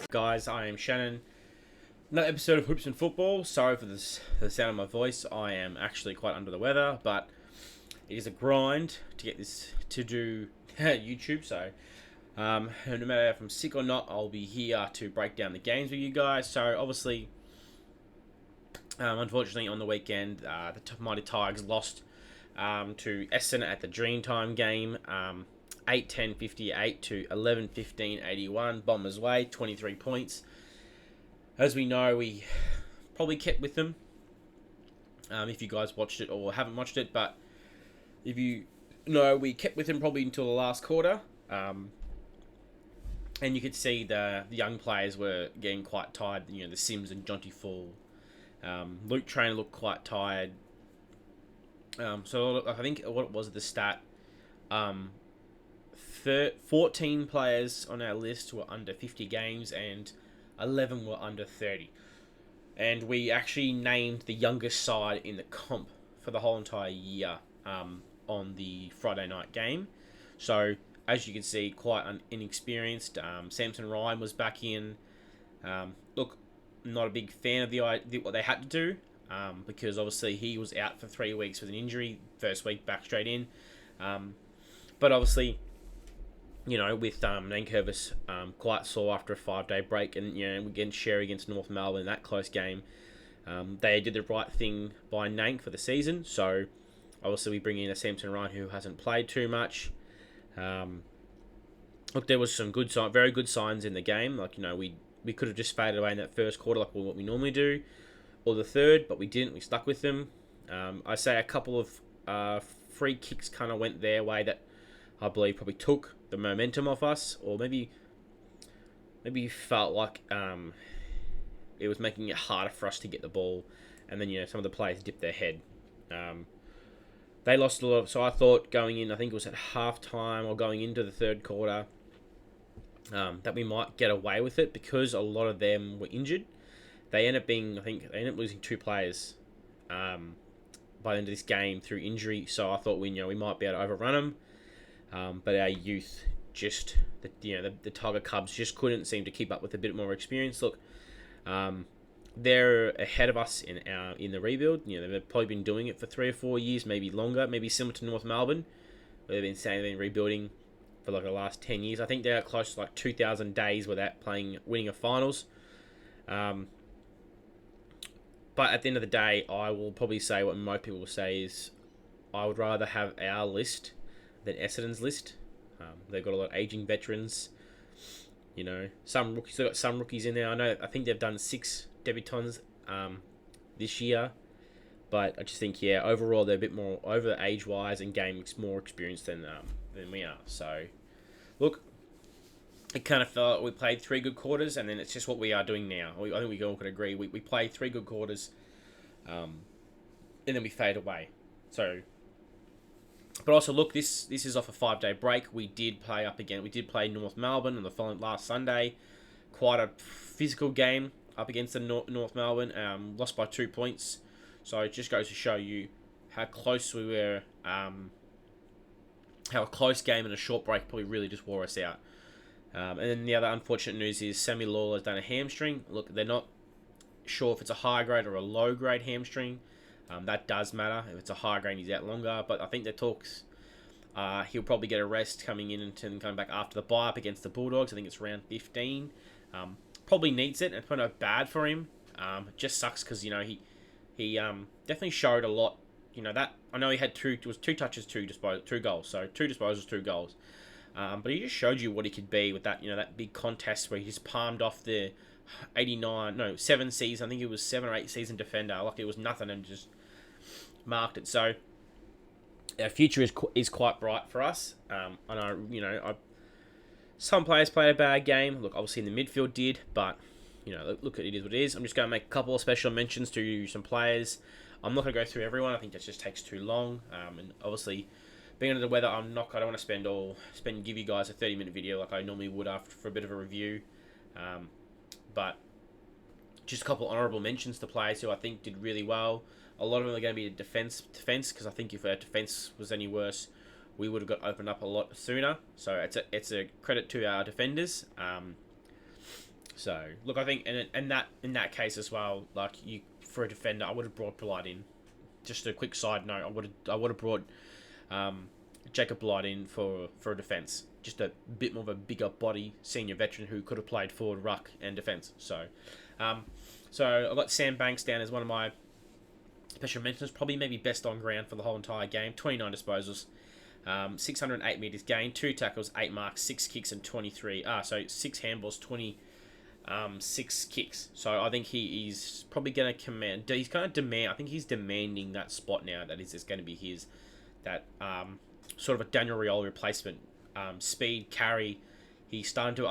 Guys, I am Shannon. Another episode of Hoops and Football. Sorry for the sound of my voice. I am actually quite under the weather, but it is a grind to get this to do YouTube. So, no matter if I'm sick or not, I'll be here to break down the games with you guys. So, obviously, unfortunately, on the weekend, the Mighty Tigers lost to Essendon at the Dreamtime game. 8-10-58 to 11-15-81. Bombers way, 23 points. As we know, we probably kept with them. If you guys watched it or haven't watched it, but if you know, we kept with them probably until the last quarter. And you could see the young players were getting quite tired. You know, the Sims and Jonty Fall. Luke Trainer looked quite tired. So I think what it was at the stat, 14 players on our list were under 50 games and 11 were under 30. And we actually named the youngest side in the comp for the whole entire year on the Friday night game. So, as you can see, quite inexperienced. Samson Ryan was back in. Look, not a big fan of what they had to do because obviously he was out for 3 weeks with an injury. First week back straight in. But obviously, you know, with Nankervis quite sore after a 5-day break, and you know, again Sherry against North Melbourne in that close game, they did the right thing by Nank for the season. So obviously we bring in a Samson Ryan who hasn't played too much. Look, there was some very good signs in the game. Like, you know, we could have just faded away in that first quarter like what we normally do, or the third, but we didn't. We stuck with them. I say a couple of free kicks kind of went their way that I believe probably took the momentum off us, or maybe felt like it was making it harder for us to get the ball, and then, you know, some of the players dipped their head. They lost a lot, so I thought going in, I think it was at halftime or going into the third quarter, that we might get away with it because a lot of them were injured. They ended up losing 2 players by the end of this game through injury, so I thought we might be able to overrun them. But our youth the Tiger Cubs just couldn't seem to keep up with a bit more experience. Look, they're ahead of us in the rebuild. You know, they've probably been doing it for 3 or 4 years, maybe longer, maybe similar to North Melbourne, where they've been saying they've been rebuilding for like the last 10 years. I think they're close to like 2,000 days without winning a finals. But at the end of the day, I will probably say what most people will say is I would rather have our list than Essendon's list. They've got a lot of aging veterans. You know, some rookies. They've got some rookies in there. I think they've done 6 debutants this year, but I just think overall they're a bit more over age-wise and game more experienced than we are. So, look, it kind of felt like we played 3 good quarters, and then it's just what we are doing now. I think we all could agree we played 3 good quarters, and then we fade away. So. But also, look, this is off a 5-day break. We did play up again. We did play North Melbourne on the following last Sunday. Quite a physical game up against the North Melbourne. Lost by 2 points. So it just goes to show you how close we were. How a close game and a short break probably really just wore us out. And then the other unfortunate news is Sammy Lalor has done a hamstring. Look, they're not sure if it's a high grade or a low grade hamstring. That does matter. If it's a high grade, he's out longer. But I think the talks, he'll probably get a rest coming in and then coming back after the bye up against the Bulldogs. I think it's round 15. Probably needs it. And it's probably not bad for him. It just sucks because, you know, he definitely showed a lot. You know, that I know he had 2 touches, 2 goals. So 2 disposals, 2 goals. But he just showed you what he could be with that, you know, that big contest where he just palmed off the 7 season. I think it was 7 or 8 season defender. Like it was nothing and just marked it. So our future is quite bright for us. I know, you know, some players played a bad game. Look, obviously in the midfield did, but you know, look, it is what it is. I'm just going to make a couple of special mentions to some players. I'm not going to go through everyone. I think that just takes too long. And obviously, being under the weather, I don't want to give you guys a 30-minute video like I normally would for a bit of a review. But Just a couple honourable mentions to players who I think did really well. A lot of them are going to be defence, because I think if our defence was any worse, we would have got opened up a lot sooner. So it's a credit to our defenders. So look, I think in that case as well, like you for a defender, I would have brought Blight in. Just a quick side note, I would have brought Jacob Blight in for a defence. Just a bit more of a bigger body senior veteran who could have played forward, ruck, and defence. So I've got Sam Banks down as one of my special mentions. Probably maybe best on ground for the whole entire game. 29 disposals, 608 metres gained, 2 tackles, 8 marks, 6 kicks, and 23. 6 handballs, 6 kicks. So I think he is probably going to command. He's going to demand. I think he's demanding that spot now. That is going to be his. That sort of a Daniel Rioli replacement. Speed, carry. I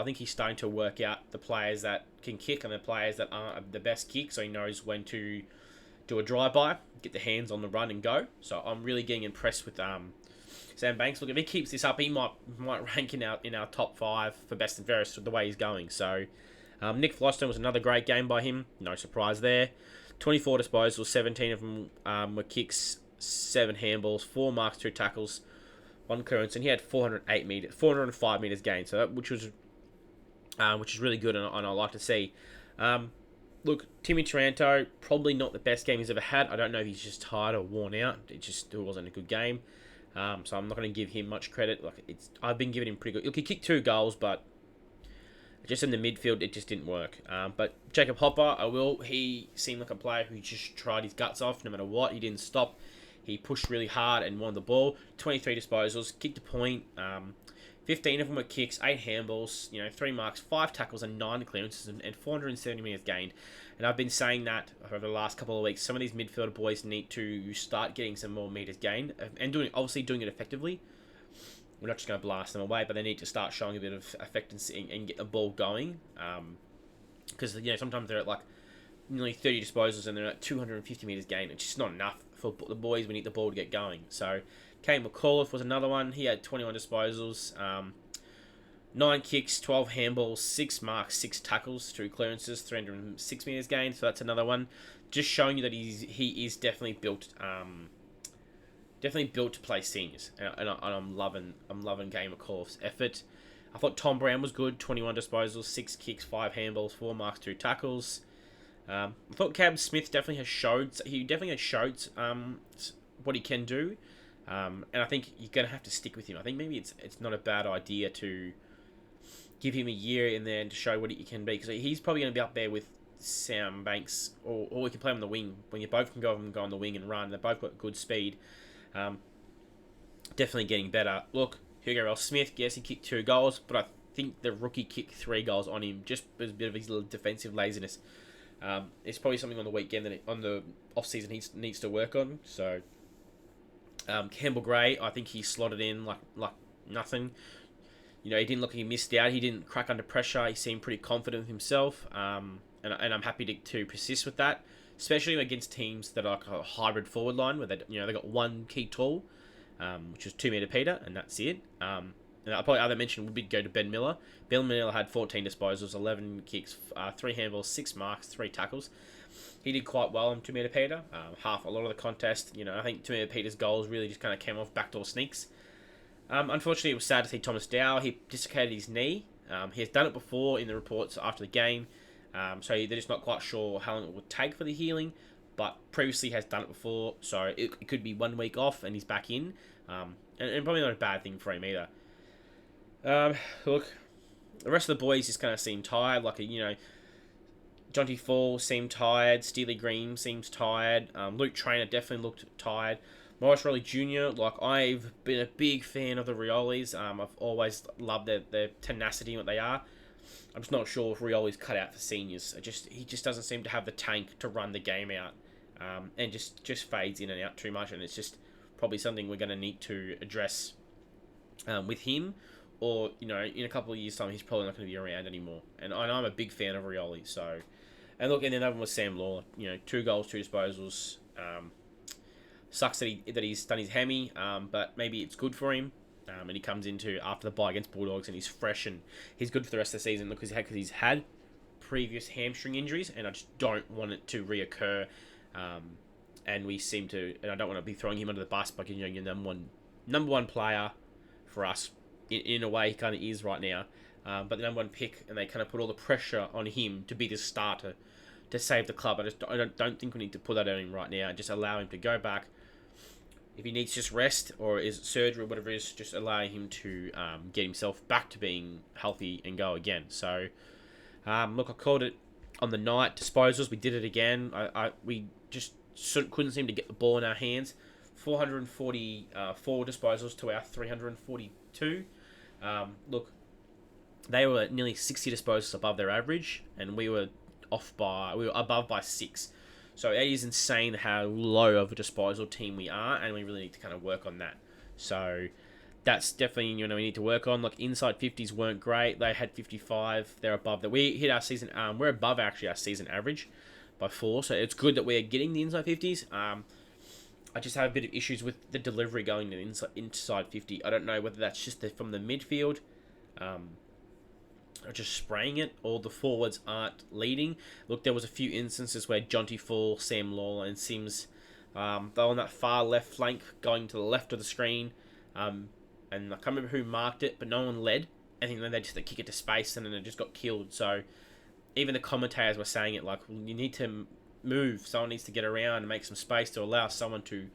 think he's starting to work out the players that can kick and the players that aren't the best kick. So he knows when to do a drive-by, get the hands on the run and go. So I'm really getting impressed with Sam Banks. Look, if he keeps this up, he might rank in our top 5 for best and fairest with the way he's going. So Nick Floston was another great game by him. No surprise there. 24 disposals, 17 of them were kicks, 7 handballs, 4 marks, 2 tackles, 1 clearance, and he had 405 meters gained. So which is really good, and I like to see. Look, Timmy Taranto, probably not the best game he's ever had. I don't know if he's just tired or worn out. It wasn't a good game. So I'm not going to give him much credit. I've been giving him pretty good. Look, he kicked 2 goals, but just in the midfield, it just didn't work. But Jacob Hopper, he seemed like a player who just tried his guts off no matter what. He didn't stop. He pushed really hard and won the ball. 23 disposals, kicked a point. 15 of them were kicks, 8 handballs, 3 marks, 5 tackles, and 9 clearances, and 470 metres gained. And I've been saying that over the last couple of weeks. Some of these midfielder boys need to start getting some more metres gained and doing it effectively. We're not just going to blast them away, but they need to start showing a bit of effectiveness and get the ball going. Because sometimes they're at like nearly 30 disposals and they're at 250 metres gained. It's just not enough for the boys. We need the ball to get going. So Kane McAuliffe was another one. He had 21 disposals, 9 kicks, 12 handballs, 6 marks, 6 tackles, 2 clearances, 306 metres gained. So that's another one. Just showing you that he is definitely built to play seniors, and I'm loving Kane McAuliffe's effort. I thought Tom Brown was good. 21 disposals, 6 kicks, 5 handballs, 4 marks, 2 tackles. I thought Cam Smith definitely has showed what he can do, and I think you're going to have to stick with him. I think maybe it's not a bad idea to give him a year in there and to show what he can be, because he's probably going to be up there with Sam Banks, or we can play him on the wing. When you both can go on the wing and run, they've both got good speed. Definitely getting better. Look, Hugo L. Smith, yes, he kicked 2 goals, but I think the rookie kicked 3 goals on him, just as a bit of his little defensive laziness. It's probably something on the weekend on the off-season he needs to work on. So, Campbell Gray, I think he slotted in like nothing. He didn't look like he missed out. He didn't crack under pressure. He seemed pretty confident with himself. And I'm happy to persist with that, especially against teams that are a hybrid forward line where they got one key tool, which is 2 meter Peter, and that's it. And I'll probably other mention would be go to Ben Miller. Ben Miller had 14 disposals, 11 kicks, 3 handballs, 6 marks, 3 tackles. He did quite well on 2 meter Peter. A lot of the contest, I think 2 meter Peter's goals really just kind of came off backdoor sneaks. Unfortunately, it was sad to see Thomas Dow. He dislocated his knee. He has done it before in the reports after the game. So they're just not quite sure how long it would take for the healing, but previously has done it before, so it could be 1 week off and he's back in, and probably not a bad thing for him either. Look, the rest of the boys just kind of seem tired, Jonty Fall seemed tired, Steely Green seems tired, Luke Trainer definitely looked tired, Morris Rowley Jr., I've been a big fan of the Riolis. I've always loved their tenacity and what they are. I'm just not sure if Rioli's cut out for seniors. He just doesn't seem to have the tank to run the game out, and just fades in and out too much. And it's just probably something we're going to need to address with him, or in a couple of years' time, he's probably not going to be around anymore. And I'm a big fan of Rioli. So, and look, and then the other one was Sam Lawler. 2 goals, 2 disposals. Sucks that he's done his hammy, but maybe it's good for him. And he comes into after the bye against Bulldogs and he's fresh and he's good for the rest of the season because he's had previous hamstring injuries, and I just don't want it to reoccur. And we seem to, and I don't want to be throwing him under the bus, but your number one player for us in a way he kind of is right now. But the number one pick, and they kind of put all the pressure on him to be the starter to save the club. I don't think we need to put that on him right now. Just allow him to go back. If he needs just rest or is surgery or whatever it is, just allow him to get himself back to being healthy and go again. So, look, I called it on the night. Disposals, we did it again. We just couldn't seem to get the ball in our hands. 444 disposals to our 342. Look, they were nearly 60 disposals above their average, and we were above by 6. So it is insane how low of a disposal team we are, and we really need to kind of work on that. So that's definitely, we need to work on. Like, inside 50s weren't great. They had 55. They're above that. We hit our season. We're above actually our season average by 4. So it's good that we're getting the inside 50s. I just have a bit of issues with the delivery going to the inside 50. I don't know whether that's just from the midfield. Or just spraying it, or the forwards aren't leading. Look, there was a few instances where Jonty Fall, Sam Lawler, and Sims, they were on that far left flank, going to the left of the screen, and I can't remember who marked it, but no one led. I think then they just kick it to space, and then it just got killed. So even the commentators were saying it like, you need to move. Someone needs to get around and make some space to allow someone to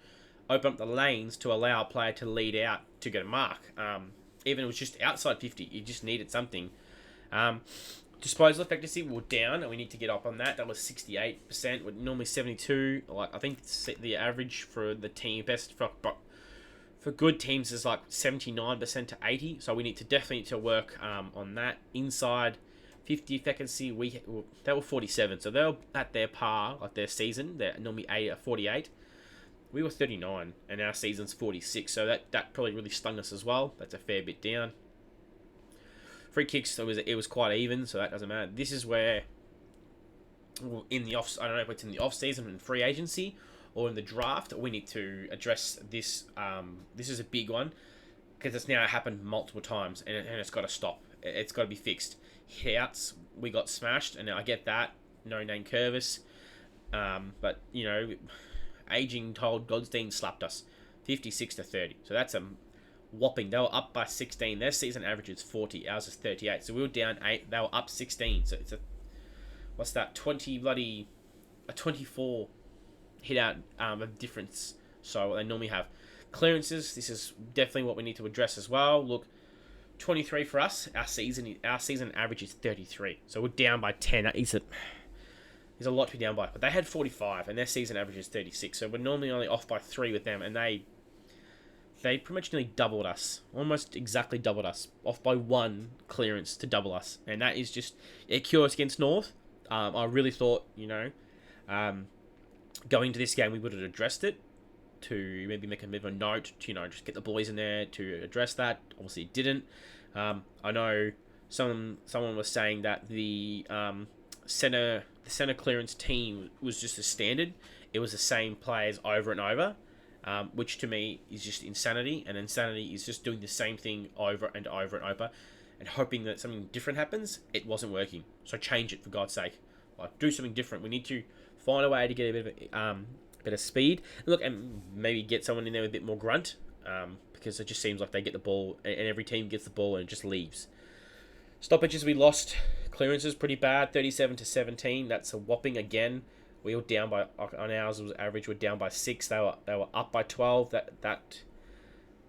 open up the lanes to allow a player to lead out to get a mark. Even if it was just outside 50, you just needed something. Disposal effectiveness were down, and we need to get up on that. That was 68%. We're normally 72. Like, I think the average for the team best for good teams is like 79% to 80. So we need to definitely work on that. Inside 50 efficiency, they were 47. So they were at their par, like their season. They're normally 48. We were 39, and our season's 46. So that probably really stung us as well. That's a fair bit down. Free kicks, it was quite even, so that doesn't matter. This is where, I don't know if it's in the off season in free agency or in the draft, we need to address this. This is a big one because it's now happened multiple times, and it's got to stop. It's got to be fixed. Hitouts, we got smashed, and I get that. No name Curvis, but aging told Godstein slapped us, 56-30. So that's a whopping. They were up by 16. Their season average is 40. Ours is 38. So we were down 8. They were up 16. So it's a 24 hit out of difference. So they normally have clearances. This is definitely what we need to address as well. Look, 23 for us. Our season average is 33. So we're down by 10. There's a lot to be down by. But they had 45, and their season average is 36. So we're normally only off by 3 with them, and they pretty much nearly doubled us. Almost exactly doubled us. Off by 1 clearance to double us. And that is just curious against North. I really thought, going into this game, we would have addressed it to maybe make a bit of a note to, just get the boys in there to address that. Obviously, it didn't. I know someone was saying that the center clearance team was just a standard. It was the same players over and over. Which to me is just insanity, and insanity is just doing the same thing over and over and over and hoping that something different happens. It wasn't working, so change it for God's sake. Like, do something different. We need to find a way to get a bit of speed. Look, and maybe get someone in there with a bit more grunt, because it just seems like they get the ball and every team gets the ball and it just leaves. Stoppages, we lost. Clearances pretty bad, 37-17. That's a whopping again. We were down by, on ours was average, we're down by 6. They were up by 12. That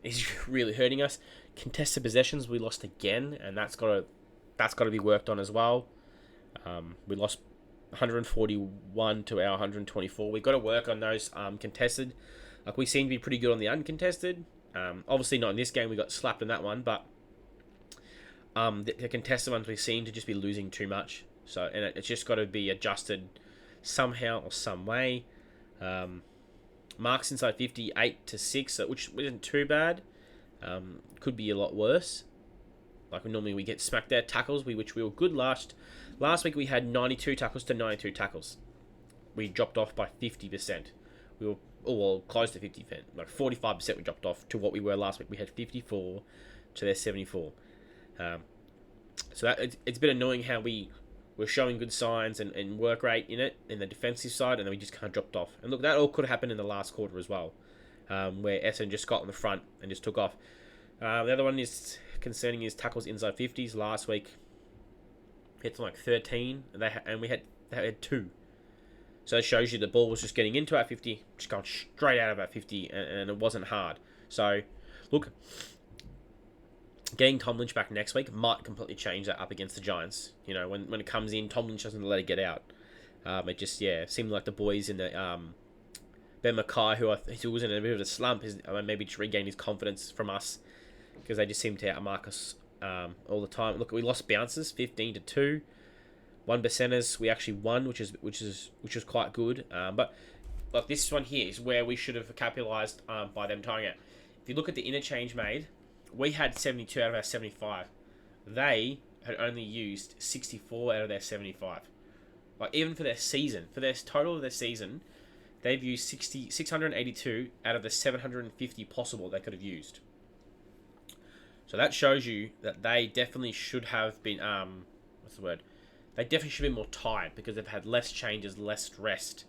is really hurting us. Contested possessions, we lost again, and that's got to be worked on as well. We lost 141 to our 124. We've got to work on those contested. Like, we seem to be pretty good on the uncontested. Obviously not in this game, we got slapped in that one, but the contested ones we seem to just be losing too much. So, and it's just got to be adjusted somehow or some way. Marks inside 50, 8-6, which isn't too bad. Could be a lot worse. Like, normally we get smacked there. Tackles, which we were good last week. We had 92 tackles to 92 tackles. We dropped off by 50%. We were close to 50%. Like 45% we dropped off to what we were last week. We had 54 to their 74. So it's a bit annoying how we were showing good signs and work rate in it, in the defensive side, and then we just kind of dropped off. And look, that all could have happened in the last quarter as well, where Essendon just got on the front and just took off. The other one is concerning is tackles inside 50s. Last week, hit like 13, and they had 2. So it shows you the ball was just getting into our 50, just going straight out of our 50, and it wasn't hard. So, look, getting Tom Lynch back next week might completely change that up against the Giants. You know, when it comes in, Tom Lynch doesn't let it get out. It just, seemed like the boys in the Ben Mackay, who was in a bit of a slump, maybe just regained his confidence from us, because they just seem to outmark us all the time. Look, we lost bounces 15-2. 1%ers we actually won, which was quite good. But look, this one here is where we should have capitalised by them tying it. If you look at the interchange made, we had 72 out of our 75. They had only used 64 out of their 75. Like, even for their season, for their total of their season, they've used 682 out of the 750 possible they could have used. So that shows you that they definitely should have been, They definitely should be more tired, because they've had less changes, less rest.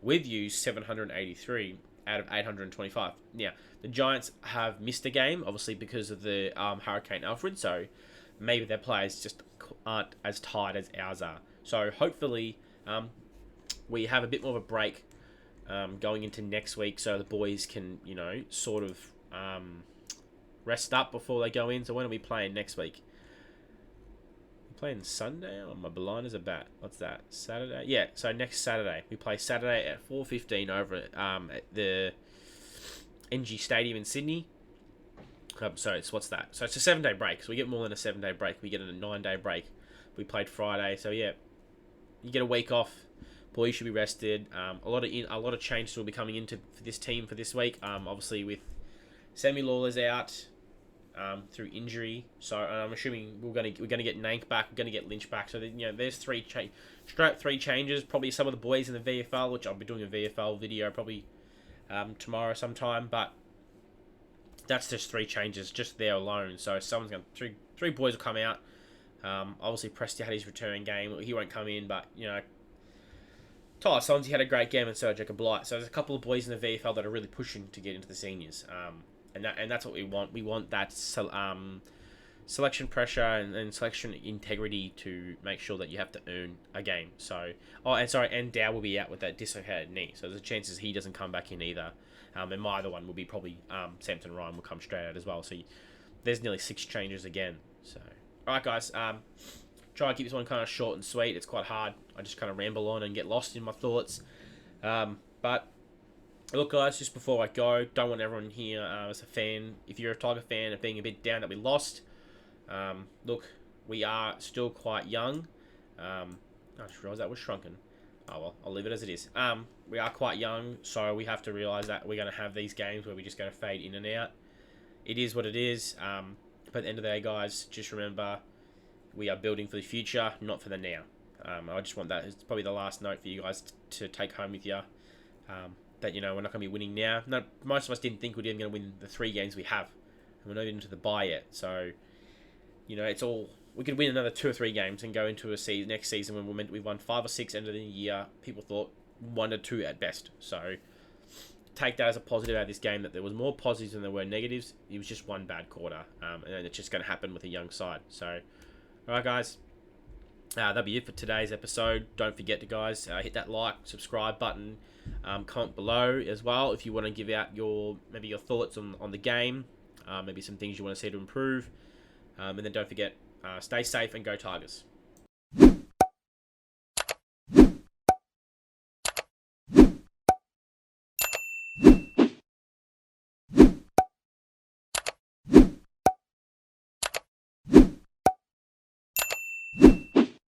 We've used 783 out of 825. Now, the Giants have missed a game, obviously, because of the Hurricane Alfred, so maybe their players just aren't as tired as ours are. So hopefully we have a bit more of a break going into next week, so the boys can, sort of rest up before they go in. So when are we playing next week? Playing Sunday? Oh, my blinders are bad. What's that? Saturday? Yeah, so next Saturday. We play Saturday at 4:15 over at the NG Stadium in Sydney. So it's what's that? So it's a 7-day break. So we get more than a 7-day break. We get a 9-day break. We played Friday. So yeah, you get a week off. Boys should be rested. A lot of changes will be coming into for this team for this week. Obviously with Sammy Lawler's out. Through injury, so I'm assuming we're gonna get Nank back, we're gonna get Lynch back. So there's three changes. Probably some of the boys in the VFL, which I'll be doing a VFL video probably tomorrow sometime. But that's just 3 changes just there alone. So someone's gonna three boys will come out. Obviously Presti had his return game. He won't come in, but Tyler Sonsie had a great game, and so Jacob Blight. So there's a couple of boys in the VFL that are really pushing to get into the seniors. And that's what we want. We want that selection pressure and selection integrity to make sure that you have to earn a game. So, and Dow will be out with that dislocated knee. So there's a chances he doesn't come back in either. And my other one will be probably Samson Ryan will come straight out as well. So there's nearly 6 changes again. So, alright guys, try to keep this one kind of short and sweet. It's quite hard. I just kind of ramble on and get lost in my thoughts. But look, guys, just before I go, don't want everyone here as a fan, if you're a Tiger fan, of being a bit down that we lost. Look, we are still quite young. I just realised that was shrunken. Oh, well, I'll leave it as it is. We are quite young, so we have to realise that we're going to have these games where we're just going to fade in and out. It is what it is. But at the end of the day, guys, just remember, we are building for the future, not for the now. I just want that. It's probably the last note for you guys to take home with you. That, we're not going to be winning now. No, most of us didn't think we were even going to win the 3 games we have. And we're not even into the bye yet. So, it's all... We could win another 2 or 3 games and go into a next season when we've won 5 or 6 end of the year. People thought 1 or 2 at best. So, take that as a positive out of this game, that there was more positives than there were negatives. It was just 1 bad quarter. And it's just going to happen with a young side. So, alright guys. That'll be it for today's episode. Don't forget to, guys, hit that like, subscribe button. Comment below as well if you want to give out your thoughts on the game, maybe some things you want to see to improve, and then don't forget, stay safe and go Tigers.